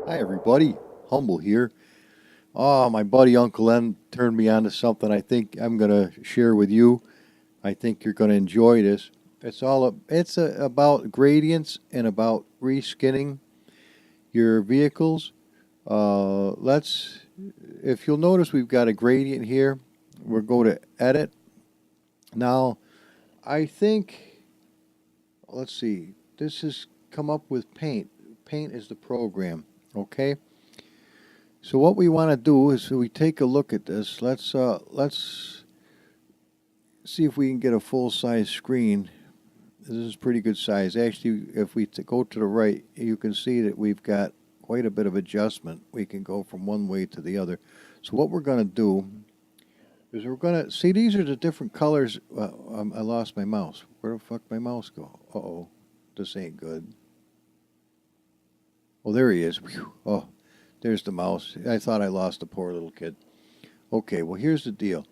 Hi everybody, Humble here. Oh, my buddy Uncle N turned me on to something I think I'm gonna share with you. I think you're gonna enjoy this. About gradients and about reskinning your vehicles. Let's, if you'll notice, we've got a gradient here. We'll go to Edit. Now, I think, let's see, this has come up with Paint. Paint is the program, okay? So what we want to do is we take a look at this. Let's see if we can get a full size screen. This is pretty good size. Actually, if we go to the right, you can see that we've got quite a bit of adjustment. We can go from one way to the other. So what we're going to do is we're going to see, these are the different colors. I lost my mouse. Where the fuck my mouse go? Uh-oh, this ain't good. Oh, there he is. Whew. Oh, there's the mouse. I thought I lost the poor little kid. Okay, well, here's the deal.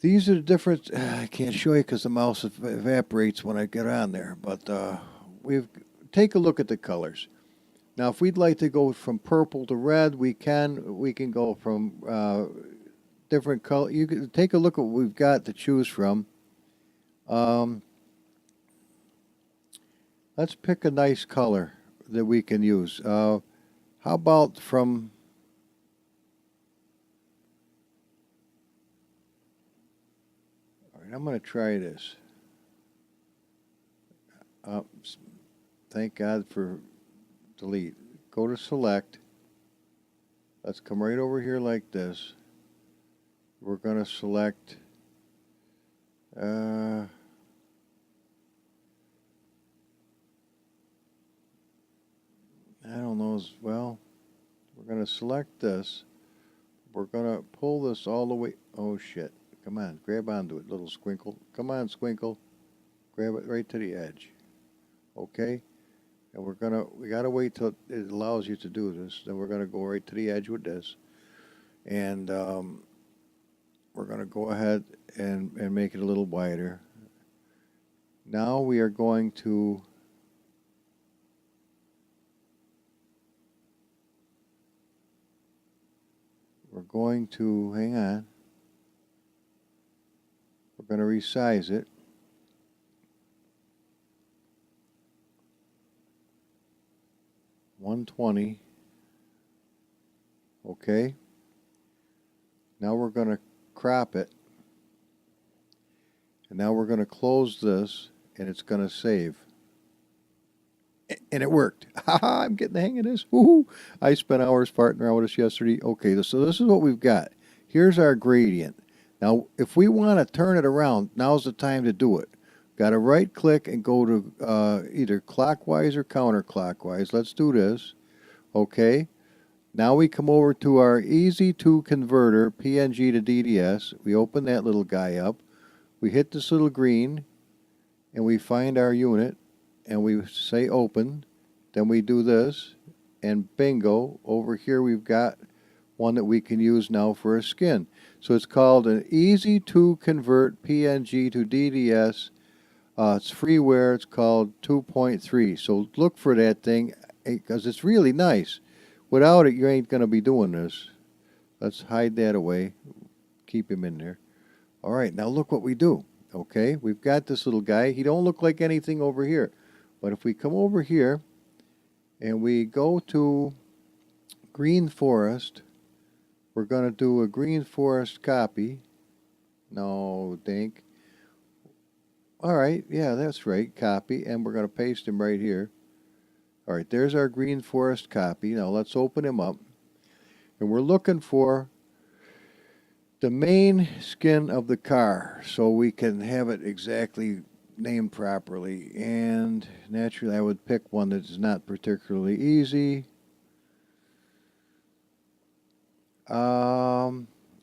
These are the different. I can't show you because the mouse evaporates when I get on there. But take a look at the colors. Now, if we'd like to go from purple to red, we can. We can go from different color. You can take a look at what we've got to choose from. Let's pick a nice color that we can use. How about from? I'm going to try this. Thank God for delete. Go to select. Let's come right over here like this. We're going to select. I don't know as well. We're going to select this. We're going to pull this all the way. Oh shit. Come on, grab onto it, little squinkle. Come on, squinkle. Grab it right to the edge. Okay? And we gotta wait till it allows you to do this. Then we're gonna go right to the edge with this. And we're gonna go ahead and make it a little wider. Now we are going to hang on. We're going to resize it. $120. Okay. Now we're going to crop it. And now we're going to close this, and it's going to save. And it worked. Haha, I'm getting the hang of this. Woohoo! I spent hours farting around with this yesterday. Okay, so this is what we've got. Here's our gradient. Now, if we want to turn it around, now's the time to do it. Got to right click and go to either clockwise or counterclockwise. Let's do this. Okay. Now we come over to our Easy2Converter PNG to DDS. We open that little guy up. We hit this little green and we find our unit and we say open. Then we do this and bingo, over here we've got one that we can use now for a skin. So it's called an Easy2Convert PNG to DDS. It's freeware. It's called 2.3. So look for that thing because it's really nice. Without it, you ain't going to be doing this. Let's hide that away. Keep him in there. All right, now look what we do. Okay, we've got this little guy. He don't look like anything over here. But if we come over here and we go to Green Forest, we're going to do a Green Forest copy. No, dink. All right, yeah, that's right, copy, and we're going to paste him right here. All right, there's our Green Forest copy. Now let's open him up. And we're looking for the main skin of the car so we can have it exactly named properly. And naturally, I would pick one that is not particularly easy.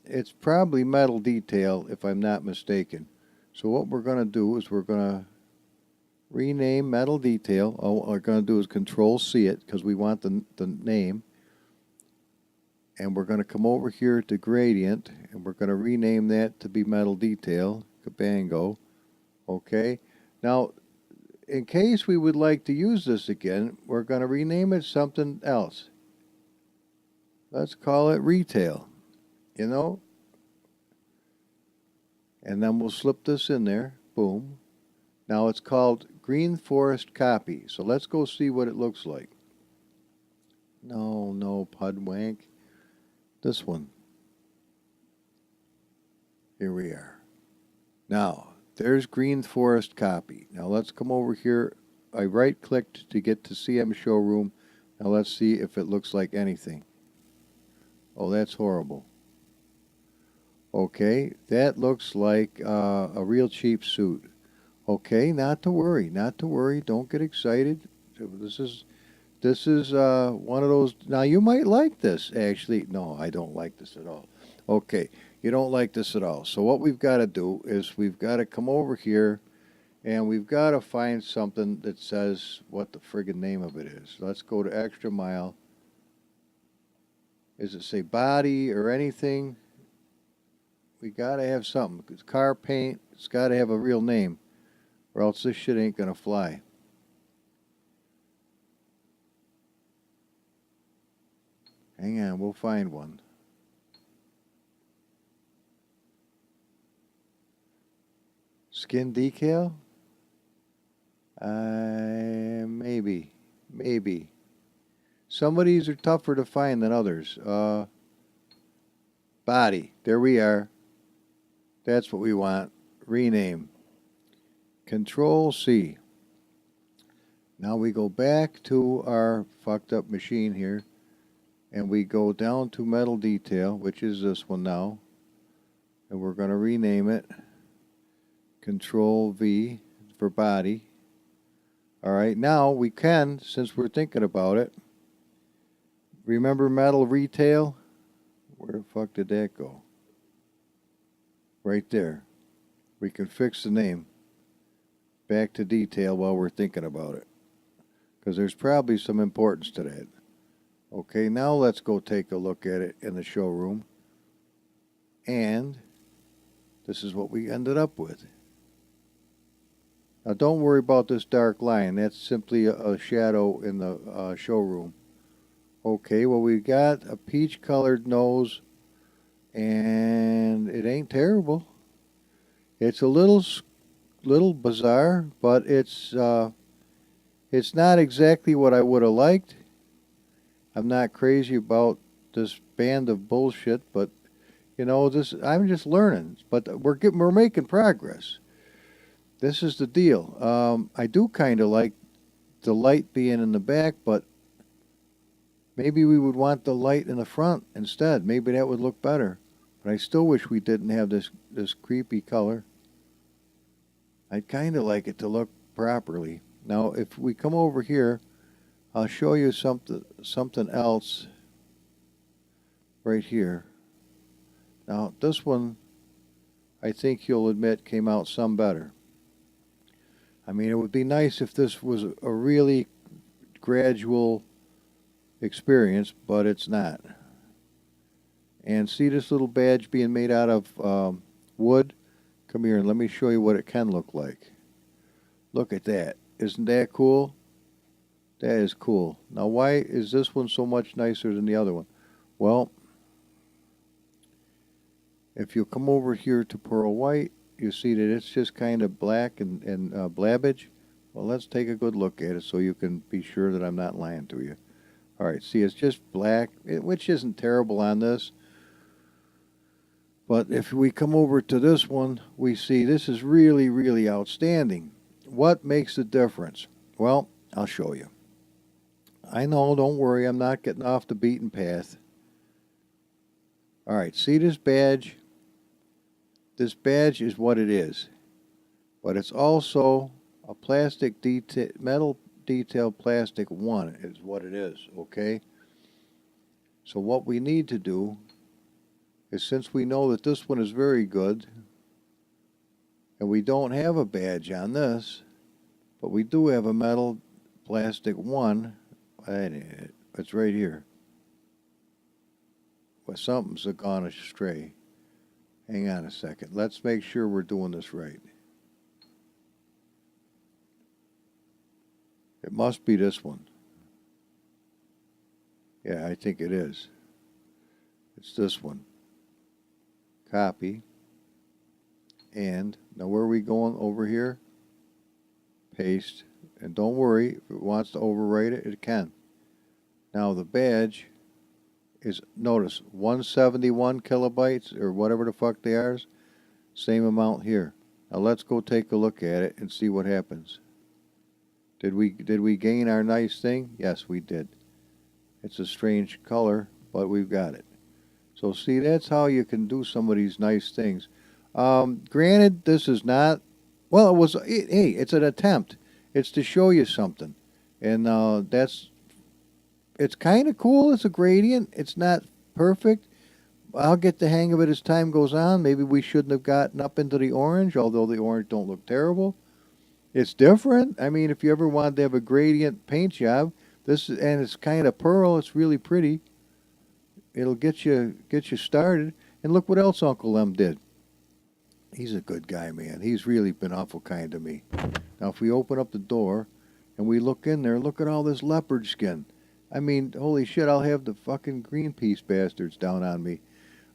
It's probably metal detail, if I'm not mistaken. So what we're going to do is we're going to rename metal detail. All we're going to do is Control C it because we want the name. And we're going to come over here to gradient and we're going to rename that to be metal detail. Cabango. Okay. Now, in case we would like to use this again, we're going to rename it something else. Let's call it retail, you know? And then we'll slip this in there. Boom. Now it's called Green Forest Copy. So let's go see what it looks like. No, Pudwank. This one. Here we are. Now, there's Green Forest Copy. Now let's come over here. I right-clicked to get to CM Showroom. Now let's see if it looks like anything. Oh, that's horrible. Okay, that looks like a real cheap suit. Okay, not to worry, not to worry. Don't get excited. This is one of those. Now you might like this. Actually, no, I don't like this at all. Okay, you don't like this at all. So what we've got to do is we've got to come over here, and we've got to find something that says what the friggin' name of it is. Let's go to Extra Mile. Does it say body or anything? We got to have something. It's car paint. It's got to have a real name, or else this shit ain't going to fly. Hang on, we'll find one. Skin decal? Maybe. Some of these are tougher to find than others. Body. There we are. That's what we want. Rename. Control C. Now we go back to our fucked up machine here, and we go down to metal detail, which is this one now, and we're going to rename it. Control V for body. All right, now we can, since we're thinking about it, remember metal retail? Where the fuck did that go? Right there. We can fix the name. Back to detail while we're thinking about it, because there's probably some importance to that. Okay, now let's go take a look at it in the showroom. And this is what we ended up with. Now don't worry about this dark line. That's simply a shadow in the showroom. Okay, well we got a peach colored nose, and it ain't terrible. It's a little bizarre, but it's not exactly what I would have liked. I'm not crazy about this band of bullshit, but you know, I'm just learning. But we're making progress. This is the deal. I do kind of like the light being in the back, but maybe we would want the light in the front instead. Maybe that would look better. But I still wish we didn't have this creepy color. I'd kind of like it to look properly. Now, if we come over here, I'll show you something else right here. Now, this one, I think you'll admit, came out some better. I mean, it would be nice if this was a really gradual experience, but it's not. And see this little badge being made out of wood? Come here and let me show you what it can look like. Look at that. Isn't that cool? That is cool. Now, why is this one so much nicer than the other one? Well, if you come over here to pearl white, you see that it's just kind of black and blabbage. Well, let's take a good look at it so you can be sure that I'm not lying to you. All right, see, it's just black, which isn't terrible on this. But if we come over to this one, we see this is really, really outstanding. What makes the difference? Well, I'll show you. I know, don't worry, I'm not getting off the beaten path. All right, see this badge? This badge is what it is. But it's also a plastic metal detail plastic 1 is what it is, okay? So what we need to do is, since we know that this one is very good, and we don't have a badge on this, but we do have a metal plastic 1, it's right here. Well, something's gone astray. Hang on a second. Let's make sure we're doing this right. It must be this one. Yeah, I think it is. It's this one. Copy. And now where are we going over here? Paste. And don't worry, if it wants to overwrite it, it can. Now the badge is, notice, 171 kilobytes or whatever the fuck they are. Same amount here. Now let's go take a look at it and see what happens. Did we gain our nice thing? Yes, we did. It's a strange color, but we've got it. So see, that's how you can do some of these nice things. Granted, this is not, well, hey, it's an attempt. It's to show you something. And it's kind of cool. It's a gradient. It's not perfect. I'll get the hang of it as time goes on. Maybe we shouldn't have gotten up into the orange, although the orange don't look terrible. It's different. I mean, if you ever wanted to have a gradient paint job, and it's kind of pearl. It's really pretty. It'll get you started. And look what else Uncle M did. He's a good guy, man. He's really been awful kind to me. Now, if we open up the door and we look in there, look at all this leopard skin. I mean, holy shit, I'll have the fucking Greenpeace bastards down on me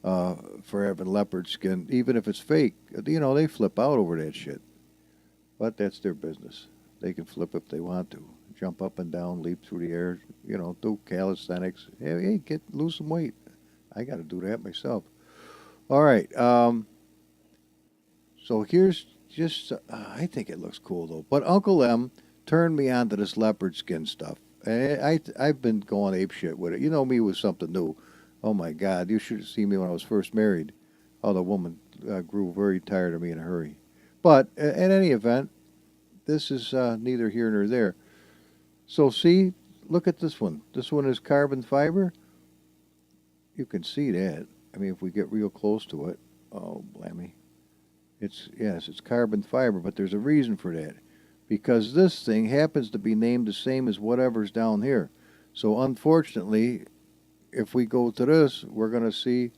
for having leopard skin, even if it's fake. You know, they flip out over that shit. But that's their business. They can flip if they want to. Jump up and down, leap through the air, you know, do calisthenics. Hey, lose some weight. I got to do that myself. All right. So here's just, I think it looks cool, though. But Uncle M turned me on to this leopard skin stuff. And I've been going apeshit with it. You know me with something new. Oh, my God. You should have seen me when I was first married. Oh, the woman grew very tired of me in a hurry. But in any event, this is neither here nor there. So see, look at this one. This one is carbon fiber. You can see that. I mean, if we get real close to it. Oh, blammy. Yes, it's carbon fiber, but there's a reason for that. Because this thing happens to be named the same as whatever's down here. So unfortunately, if we go to this, we're going to see,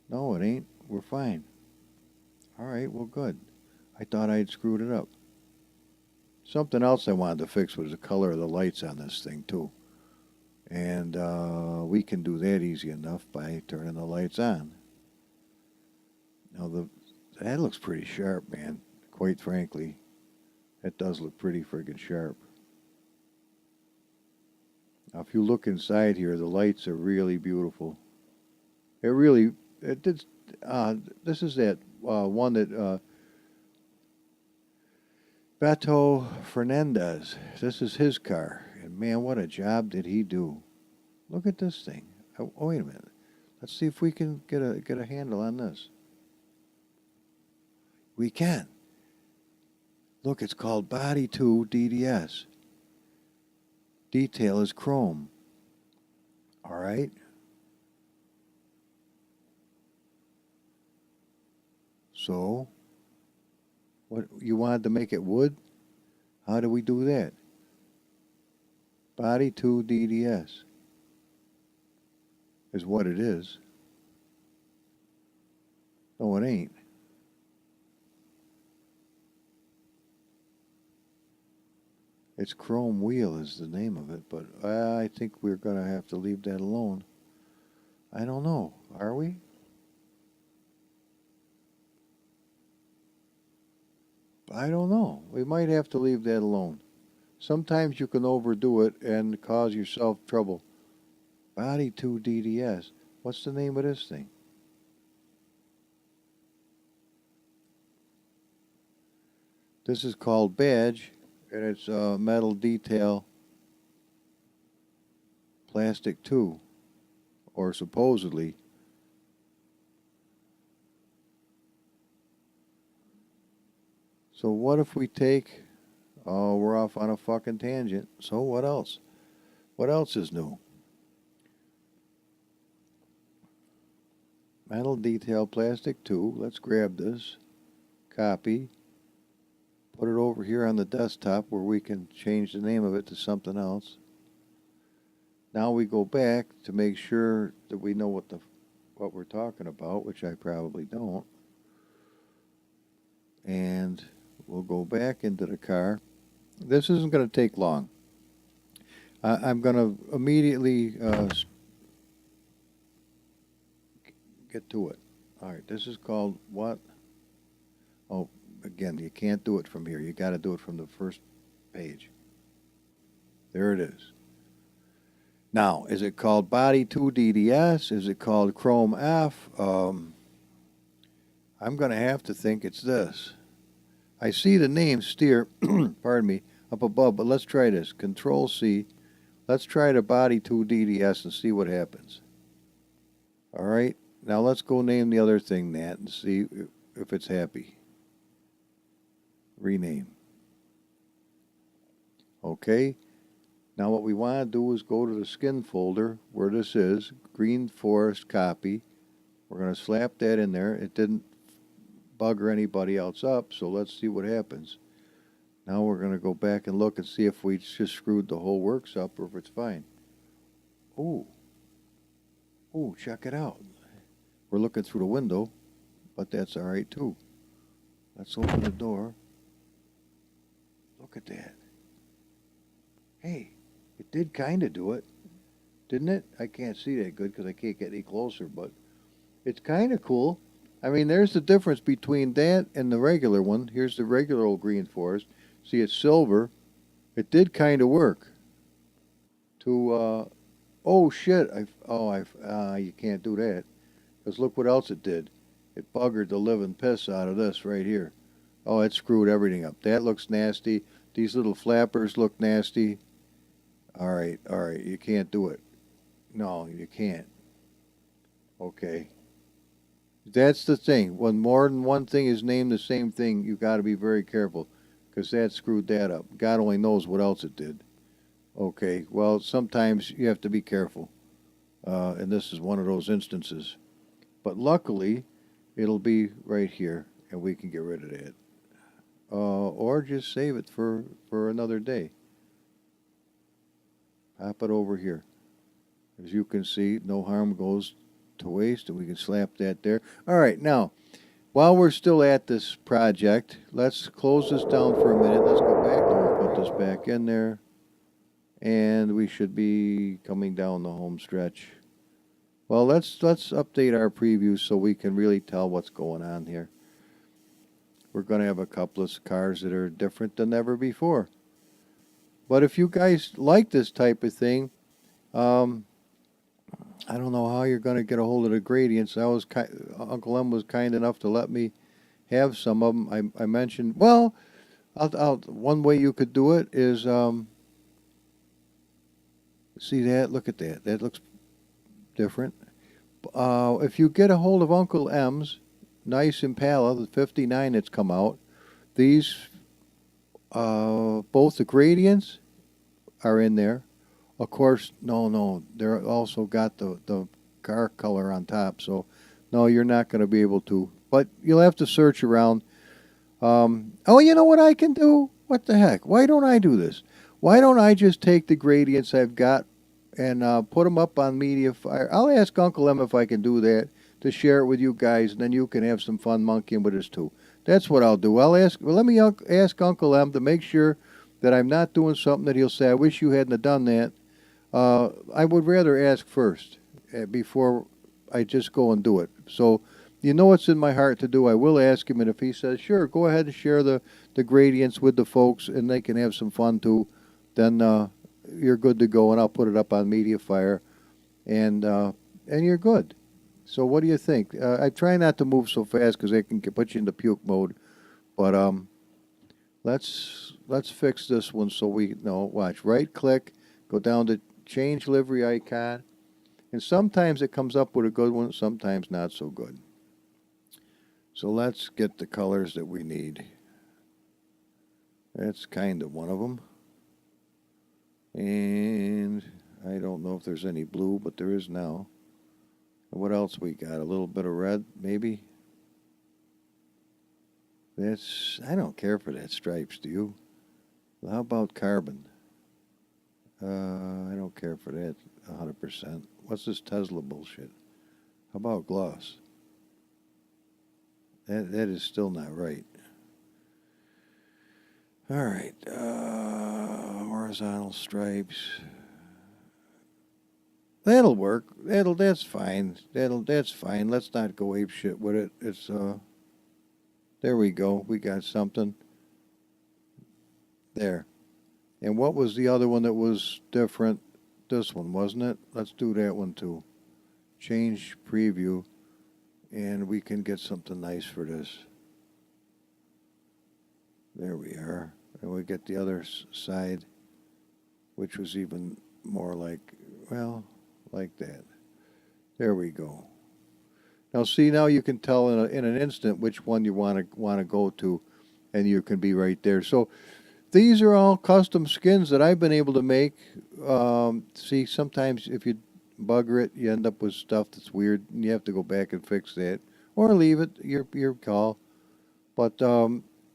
no, it ain't. We're fine. All right, well, good. I thought I'd screwed it up. Something else I wanted to fix was the color of the lights on this thing, too. And we can do that easy enough by turning the lights on. Now, that looks pretty sharp, man, quite frankly. That does look pretty friggin' sharp. Now, if you look inside here, the lights are really beautiful. This is that one that Beto Fernandez. This is his car. And man, what a job did he do. Look at this thing. Oh, wait a minute. Let's see if we can get a handle on this. We can. Look, it's called Body 2 DDS. Detail is chrome. All right. So, what you wanted to make it wood? How do we do that? Body 2 DDS is what it is. No, it ain't. It's chrome wheel is the name of it, but I think we're going to have to leave that alone. I don't know. Are we? I don't know. We might have to leave that alone. Sometimes you can overdo it and cause yourself trouble. Body 2 DDS. What's the name of this thing? This is called Badge, and it's metal detail plastic 2, or supposedly. So what if we take, oh, we're off on a fucking tangent. So what else? What else is new? Metal detail plastic 2. Let's grab this. Copy. Put it over here on the desktop where we can change the name of it to something else. Now we go back to make sure that we know what we're talking about, which I probably don't. And we'll go back into the car This isn't going to take long. I'm going to immediately get to it. All right, this is called what? Oh, again, you can't do it from here. You got to do it from the first page. There it is. Now, is it called Body 2 DDS? Is it called Chrome F? I'm going to have to think it's this. I see the name steer, pardon me, up above, but let's try this. Control C. Let's try the Body 2 DDS and see what happens. All right, now let's go name the other thing that and see if it's happy. Rename. Okay. Now what we want to do is go to the skin folder where this is, Green Forest copy. We're going to slap that in there. It didn't bugger anybody else up, so let's see what happens. Now we're going to go back and look and see if we just screwed the whole works up or if it's fine. Ooh. Ooh, check it out. We're looking through the window, but that's all right too. Let's open the door. Look at that. Hey, it did kind of do it, didn't it? I can't see that good because I can't get any closer, but it's kind of cool. I mean, there's the difference between that and the regular one. Here's the regular old Green Forest. See, it's silver. It did kind of work. Oh shit! You can't do that because look what else it did. It buggered the living piss out of this right here. Oh, it screwed everything up. That looks nasty. These little flappers look nasty. All right, you can't do it. No, you can't. Okay. That's the thing. When more than one thing is named the same thing, you got to be very careful because that screwed that up. God only knows what else it did. Okay, well, sometimes you have to be careful, and this is one of those instances. But luckily, it'll be right here, and we can get rid of that. Or just save it for another day. Pop it over here. As you can see, no harm goes to waste, and we can slap that there. All right, now, while we're still at this project, let's close this down for a minute. Let's go back and we'll put this back in there. And we should be coming down the home stretch. Well, let's update our preview so we can really tell what's going on here. We're going to have a couple of cars that are different than ever before. But if you guys like this type of thing, I don't know how you're going to get a hold of the gradients. Uncle M was kind enough to let me have some of them. I mentioned, well, one way you could do it is, see that? Look at that. That looks different. If you get a hold of Uncle M's nice Impala, the 59 that's come out, these, both the gradients are in there. Of course, no, they're also got the car color on top, so no, you're not going to be able to. But you'll have to search around. Oh, you know what I can do? What the heck? Why don't I do this? Why don't I just take the gradients I've got and put them up on MediaFire? I'll ask Uncle M if I can do that to share it with you guys, and then you can have some fun monkeying with us too. That's what I'll do. Let me ask Uncle M to make sure that I'm not doing something that he'll say, I wish you hadn't have done that. I would rather ask first before I just go and do it. So you know what's in my heart to do. I will ask him, and if he says, sure, go ahead and share the gradients with the folks, and they can have some fun too, then you're good to go, and I'll put it up on MediaFire, and you're good. So what do you think? I try not to move so fast because they can put you into puke mode, but let's fix this one so we know. Watch, right click, go down to change livery icon, and sometimes it comes up with a good one, sometimes not so good. So let's get the colors that we need. That's kind of one of them. And I don't know if there's any blue, but there is now. And what else we got? A little bit of red, maybe? I don't care for that stripes, do you? Well, how about carbon? I don't care for that 100%. What's this Tesla bullshit? How about gloss? That is still not right. All right, horizontal stripes. That'll work. That's fine. That's fine. Let's not go ape shit with it. It's there we go. We got something. There. And what was the other one that was different? This one, wasn't it? Let's do that one too. Change preview, and we can get something nice for this. There we are. And we get the other side, which was even more like, well, like that. There we go. Now see, now you can tell in an instant which one you want to go to, and you can be right there. So these are all custom skins that I've been able to make. See, sometimes if you bugger it, you end up with stuff that's weird, and you have to go back and fix that, or leave it. Your call. But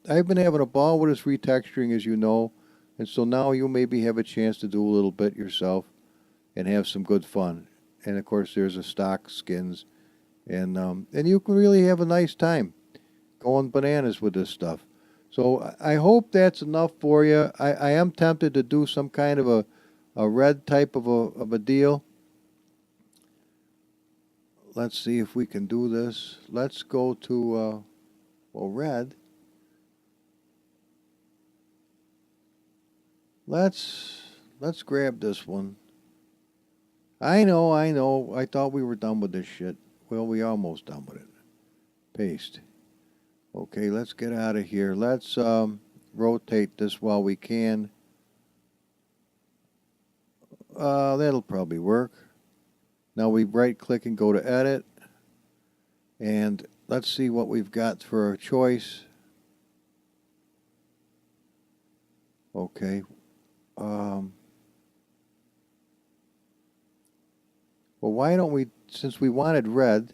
I've been having a ball with this retexturing, as you know, and so now you maybe have a chance to do a little bit yourself and have some good fun. And of course, there's a stock skins, and you can really have a nice time going bananas with this stuff. So I hope that's enough for you. I am tempted to do some kind of a red type of a deal. Let's see if we can do this. Let's go to well, red. Let's grab this one. I know. I thought we were done with this shit. Well, we almost done with it. Paste. Okay, let's get out of here. Let's rotate this while we can. That'll probably work. Now we right-click and go to Edit. And let's see what we've got for our choice. Okay. Well, why don't we, since we wanted red,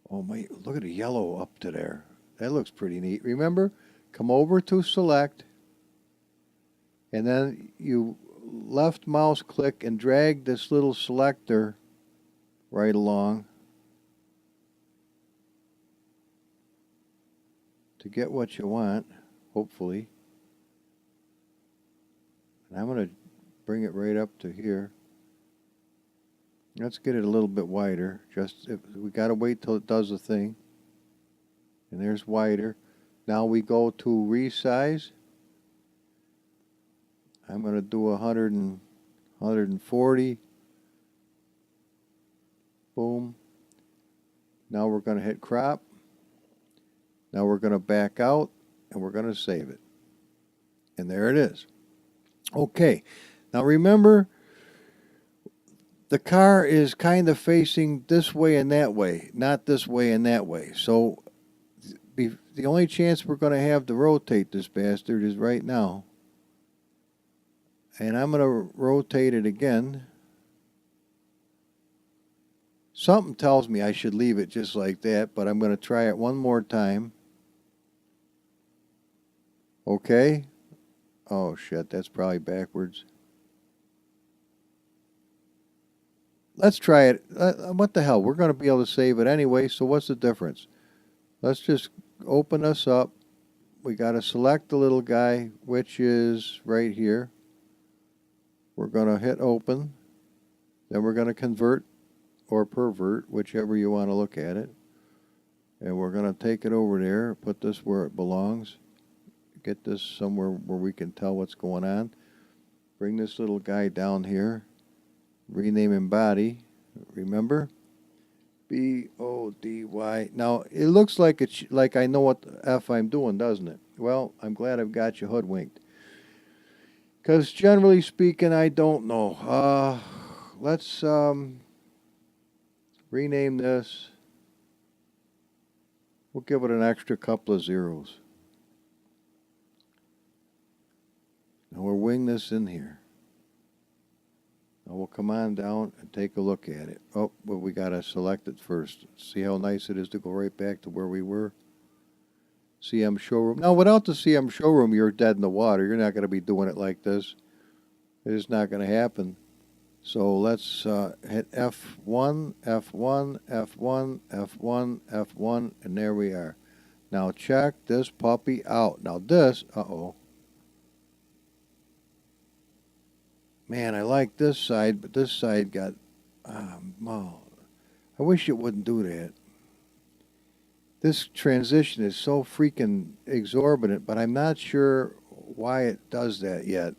oh my, look at the yellow up to there. That looks pretty neat. Remember, come over to select, and then you left mouse click and drag this little selector right along to get what you want, hopefully. And I'm going to bring it right up to here. Let's get it a little bit wider. We got to wait till it does the thing. And there's wider. Now we go to resize. I'm going to do 140. Boom. Now we're going to hit crop. Now we're going to back out and we're going to save it. And there it is. Okay. Now remember, the car is kind of facing this way and that way, not this way and that way. So the only chance we're going to have to rotate this bastard is right now. And I'm going to rotate it again. Something tells me I should leave it just like that, but I'm going to try it one more time. Okay. Oh, shit, that's probably backwards. Let's try it. What the hell? We're going to be able to save it anyway, so what's the difference? Let's just open this up. We got to select the little guy, which is right here. We're going to hit open. Then we're going to convert or pervert, whichever you want to look at it. And we're going to take it over there, put this where it belongs. Get this somewhere where we can tell what's going on. Bring this little guy down here. Rename him body. Remember? B-O-D-Y. Now, it looks like like I know what the F I'm doing, doesn't it? Well, I'm glad I've got you hoodwinked. Because generally speaking, I don't know. Let's rename this. We'll give it an extra couple of zeros. Now we'll wing this in here. Now we'll come on down and take a look at it. Oh, but we got to select it first. See how nice it is to go right back to where we were? CM showroom. Now, without the CM showroom, you're dead in the water. You're not going to be doing it like this. It is not going to happen. So let's hit F1, F1, F1, F1, F1, and there we are. Now check this puppy out. Now this, uh-oh. Man, I like this side, but this side got, oh, I wish it wouldn't do that. This transition is so freaking exorbitant, but I'm not sure why it does that yet.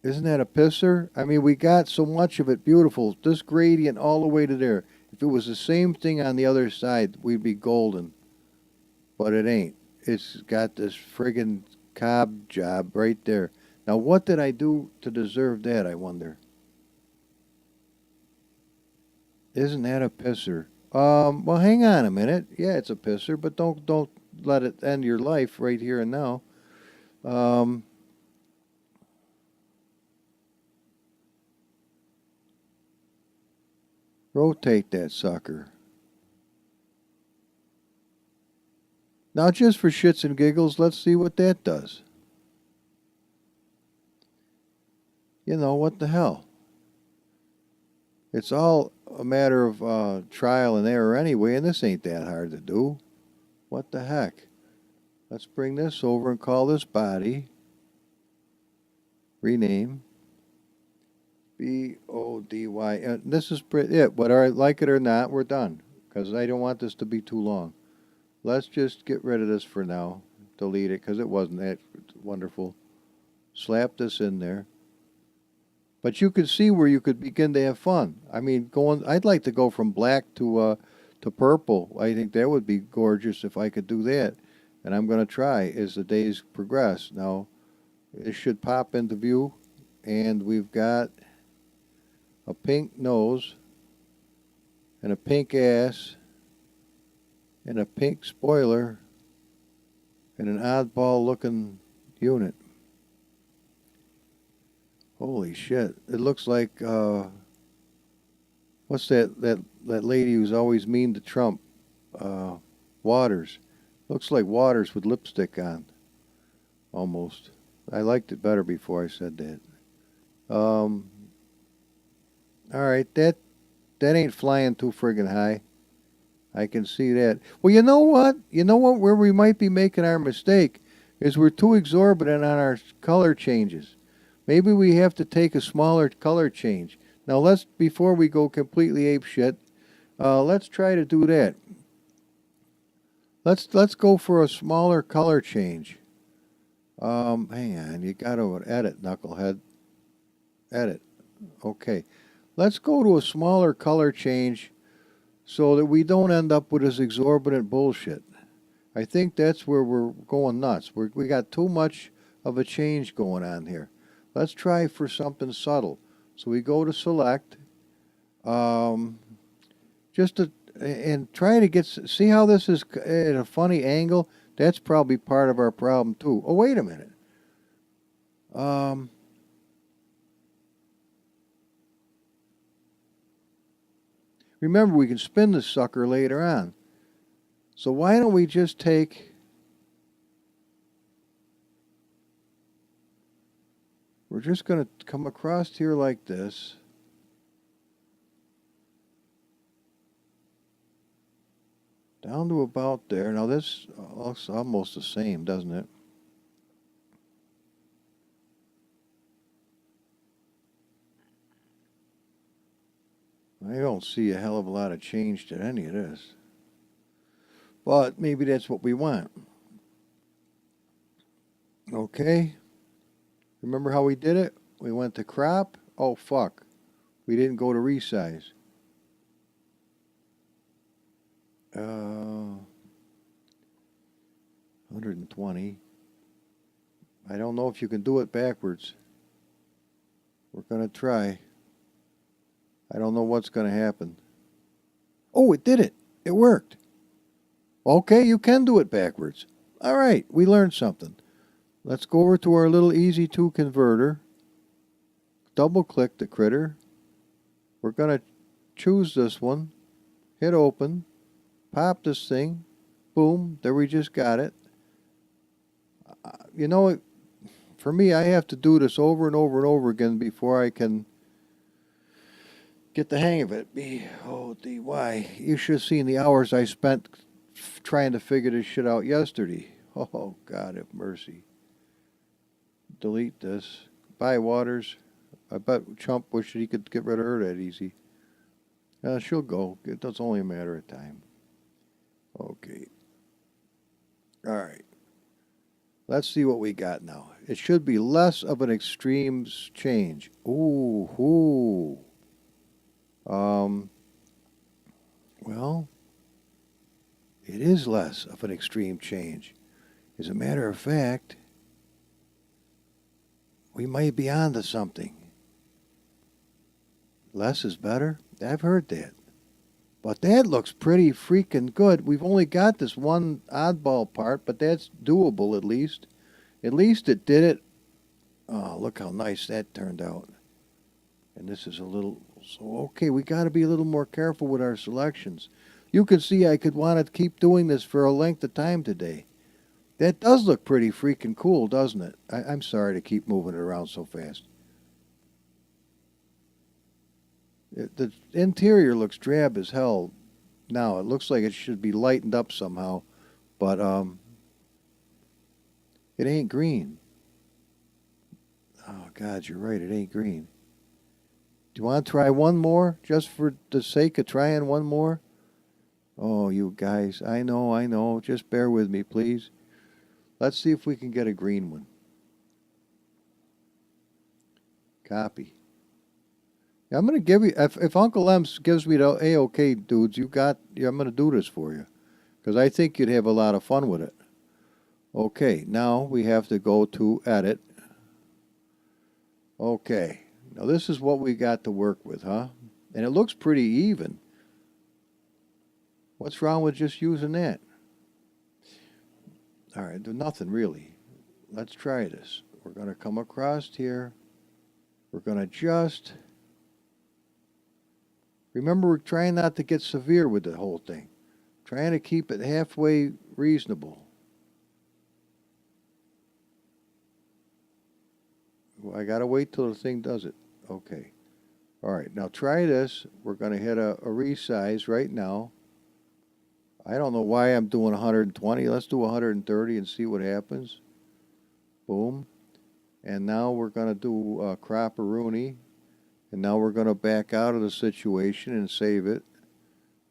Isn't that a pisser? I mean, we got so much of it beautiful. This gradient all the way to there. If it was the same thing on the other side, we'd be golden. But it ain't. It's got this friggin' cob job right there. Now, what did I do to deserve that, I wonder? Isn't that a pisser? Well, hang on a minute. Yeah, it's a pisser, but don't let it end your life right here and now. Rotate that sucker. Now, just for shits and giggles, let's see what that does. You know, what the hell? It's all a matter of trial and error anyway, and this ain't that hard to do. What the heck? Let's bring this over and call this body. Rename. B-O-D-Y. This is it. Whether I like it or not, we're done. Because I don't want this to be too long. Let's just get rid of this for now. Delete it, because it wasn't that wonderful. Slap this in there. But you could see where you could begin to have fun. I mean, I'd like to go from black to purple. I think that would be gorgeous if I could do that. And I'm going to try as the days progress. Now, it should pop into view. And we've got a pink nose and a pink ass and a pink spoiler and an oddball looking unit. Holy shit. It looks like, what's that lady who's always mean to Trump? Waters. Looks like Waters with lipstick on. Almost. I liked it better before I said that. Alright, that ain't flying too friggin' high. I can see that. Well, you know what? Where we might be making our mistake is we're too exorbitant on our color changes. Maybe we have to take a smaller color change. Now before we go completely ape shit, let's try to do that. Let's go for a smaller color change. Hang on, you gotta edit, knucklehead. Edit. Okay. Let's go to a smaller color change so that we don't end up with this exorbitant bullshit. I think that's where we're going nuts. We got too much of a change going on here. Let's try for something subtle. So we go to select, and try to see how this is at a funny angle. That's probably part of our problem too. Oh, wait a minute. Remember, we can spin this sucker later on. So why don't we just take... We're just going to come across here like this. Down to about there. Now this looks almost the same, doesn't it? I don't see a hell of a lot of change to any of this. But maybe that's what we want. Okay. Remember how we did it? We went to crop. Oh, fuck. We didn't go to resize. 120. I don't know if you can do it backwards. We're going to try. I don't know what's going to happen. Oh, it did it. It worked. Okay, you can do it backwards. All right, we learned something. Let's go over to our little Easy2Converter. Double click the critter. We're going to choose this one. Hit open. Pop this thing. Boom. There we just got it. You know, for me, I have to do this over and over and over again before I can get the hang of it. B-O-D-Y. You should have seen the hours I spent trying to figure this shit out yesterday. Oh, God have mercy. Delete this. Bye, Waters. I bet Chump wished he could get rid of her that easy. She'll go. It's only a matter of time. Okay. All right. Let's see what we got now. It should be less of an extreme change. Ooh. Well, it is less of an extreme change. As a matter of fact, we might be onto something. Less is better? I've heard that. But that looks pretty freaking good. We've only got this one oddball part, but that's doable at least. At least it did it. Oh, look how nice that turned out. And this is a little... So, okay, we got to be a little more careful with our selections. You can see I could want to keep doing this for a length of time today. That does look pretty freaking cool, doesn't it? I'm sorry to keep moving it around so fast. The interior looks drab as hell now. It looks like it should be lightened up somehow, but it ain't green. Oh, God, you're right. It ain't green. Do you want to try one more, just for the sake of trying one more? Oh, you guys, I know. Just bear with me, please. Let's see if we can get a green one. Copy. Yeah, I'm going to give you, if Uncle M gives me the A-OK, dudes, I'm going to do this for you. Because I think you'd have a lot of fun with it. Okay, now we have to go to Edit. Okay. Now this is what we got to work with, huh? And it looks pretty even. What's wrong with just using that? All right, nothing really. Let's try this. We're going to come across here. We're going to just... Remember, we're trying not to get severe with the whole thing. Trying to keep it halfway reasonable. Well, I got to wait till the thing does it. Okay. All right. Now try this. We're going to hit a resize right now. I don't know why I'm doing 120. Let's do 130 and see what happens. Boom. And now we're going to do crop-a-rooney. And now we're going to back out of the situation and save it.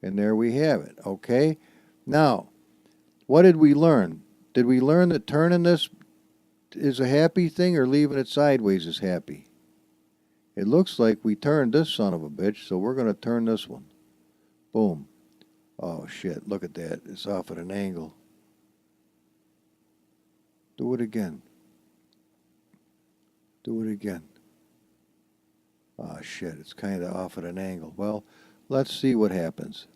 And there we have it. Okay. Now, what did we learn? Did we learn that turning this is a happy thing or leaving it sideways is happy? It looks like we turned this son of a bitch, so we're going to turn this one. Boom. Oh, shit. Look at that. It's off at an angle. Do it again. Do it again. Oh, shit. It's kind of off at an angle. Well, let's see what happens.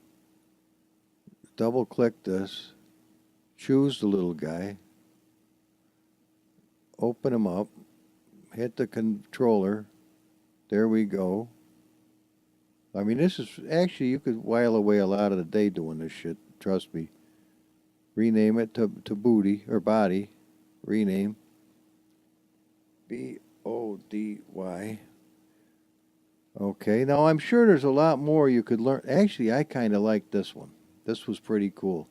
Double-click this. Choose the little guy. Open him up. Hit the controller. There we go. I mean, this is actually, you could while away a lot of the day doing this shit. Trust me. Rename it to booty or body. Rename. B-O-D-Y. Okay, now I'm sure there's a lot more you could learn. Actually, I kind of like this one. This was pretty cool.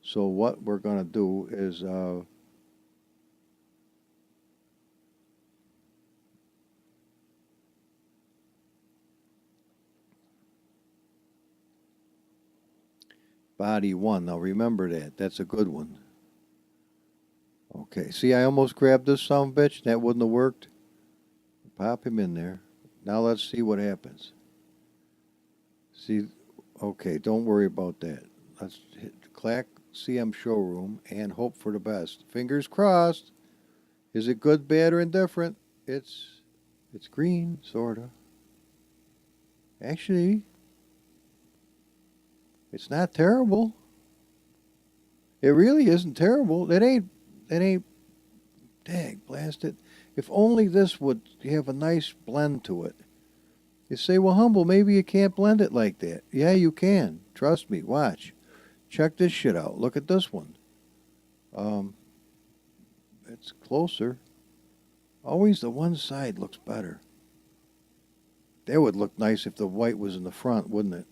So what we're going to do is... Body 1. Now remember that. That's a good one. Okay. See, I almost grabbed this son of a bitch. That wouldn't have worked. Pop him in there. Now let's see what happens. See, okay, don't worry about that. Let's clack CM Showroom and hope for the best. Fingers crossed. Is it good, bad, or indifferent? It's green, sorta. Actually... it's not terrible. It really isn't terrible. It ain't, dang, blast it. If only this would have a nice blend to it. You say, well, Humble, maybe you can't blend it like that. Yeah, you can. Trust me. Watch. Check this shit out. Look at this one. it's closer. Always the one side looks better. That would look nice if the white was in the front, wouldn't it?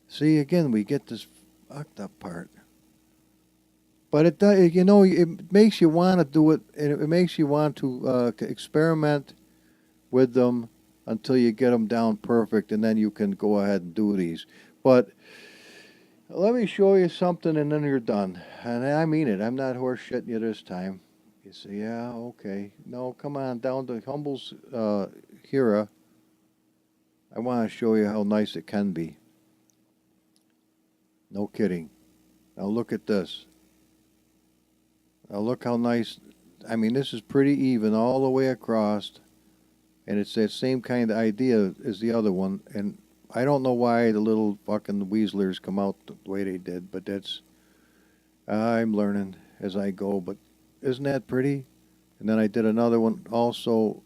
See, again, we get this fucked up part. But it does, you know, it makes you want to do it, and it makes you want to experiment with them until you get them down perfect, and then you can go ahead and do these. But let me show you something, and then you're done. And I mean it. I'm not horse shitting you this time. You say, yeah, okay. No, come on, down to Humble's Hira. I want to show you how nice it can be. No kidding. Now look at this. Now look how nice. I mean, this is pretty even all the way across. And it's that same kind of idea as the other one. And I don't know why the little fucking Weaslers come out the way they did, but that's, I'm learning as I go. But isn't that pretty? And then I did another one also,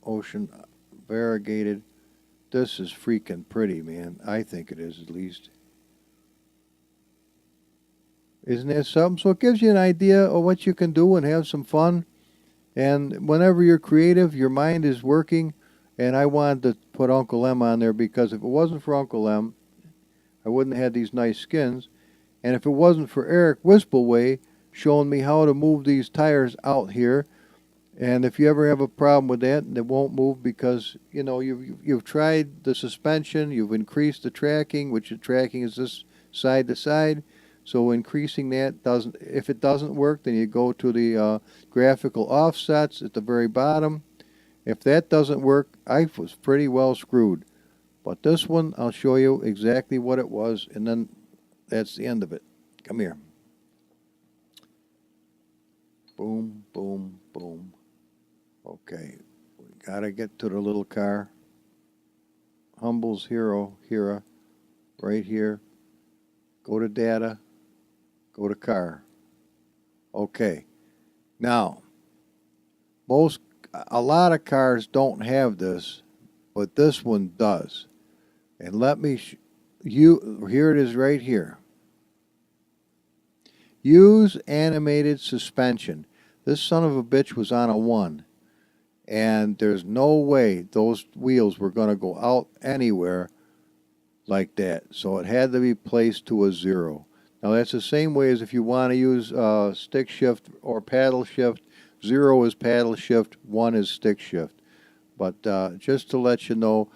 ocean variegated. This is freaking pretty, man. I think it is, at least. Isn't that something? So it gives you an idea of what you can do and have some fun. And whenever you're creative, your mind is working. And I wanted to put Uncle M on there because if it wasn't for Uncle M, I wouldn't have had these nice skins. And if it wasn't for Eric Wispelway showing me how to move these tires out here, and if you ever have a problem with that, it won't move because, you know, you've tried the suspension, you've increased the tracking, which the tracking is this side to side. So increasing that doesn't, if it doesn't work, then you go to the graphical offsets at the very bottom. If that doesn't work, I was pretty well screwed. But this one, I'll show you exactly what it was, and then that's the end of it. Come here. Boom, boom, boom. Okay, we gotta get to the little car. Humble's Hira, right here. Go to data. Go to car. Okay. Now, a lot of cars don't have this, but this one does. And let me, here it is right here. Use animated suspension. This son of a bitch was on a 1. And there's no way those wheels were going to go out anywhere like that. So it had to be placed to a 0. Now that's the same way as if you want to use stick shift or paddle shift. 0 is paddle shift, 1 is stick shift. But just to let you know,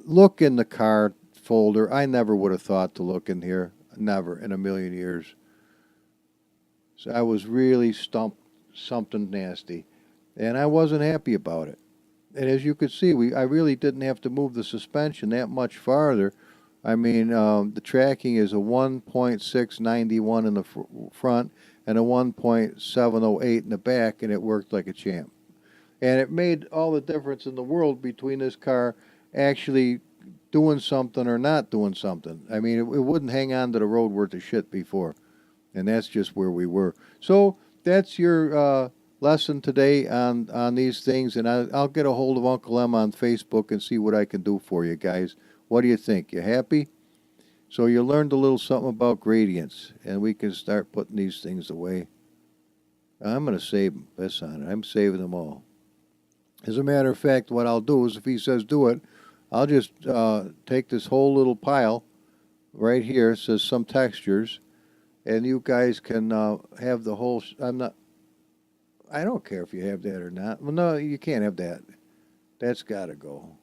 look in the car folder. I never would have thought to look in here. Never in a million years. So I was really stumped, something nasty. And I wasn't happy about it. And as you could see, I really didn't have to move the suspension that much farther. I mean, the tracking is a 1.691 in the front and a 1.708 in the back, and it worked like a champ. And it made all the difference in the world between this car actually doing something or not doing something. I mean, it wouldn't hang on to the road worth of shit before. And that's just where we were. So that's your lesson today on these things. And I'll get a hold of Uncle M on Facebook and see what I can do for you guys. What do you think? You happy? So you learned a little something about gradients, and we can start putting these things away. I'm going to save this on it. I'm saving them all. As a matter of fact, what I'll do is if he says do it, I'll just take this whole little pile right here. It says some textures, and you guys can have the whole. I don't care if you have that or not. Well, no, you can't have that. That's got to go.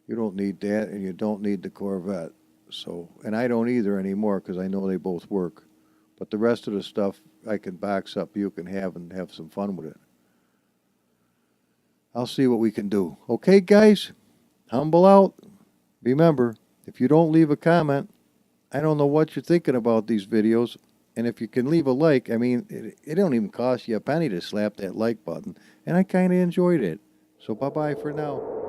You don't need that, and you don't need the Corvette. So, and I don't either anymore because I know they both work. But the rest of the stuff I can box up. You can have and have some fun with it. I'll see what we can do. Okay, guys? Humble out. Remember, if you don't leave a comment, I don't know what you're thinking about these videos. And if you can leave a like, I mean, it don't even cost you a penny to slap that like button. And I kind of enjoyed it. So bye-bye for now.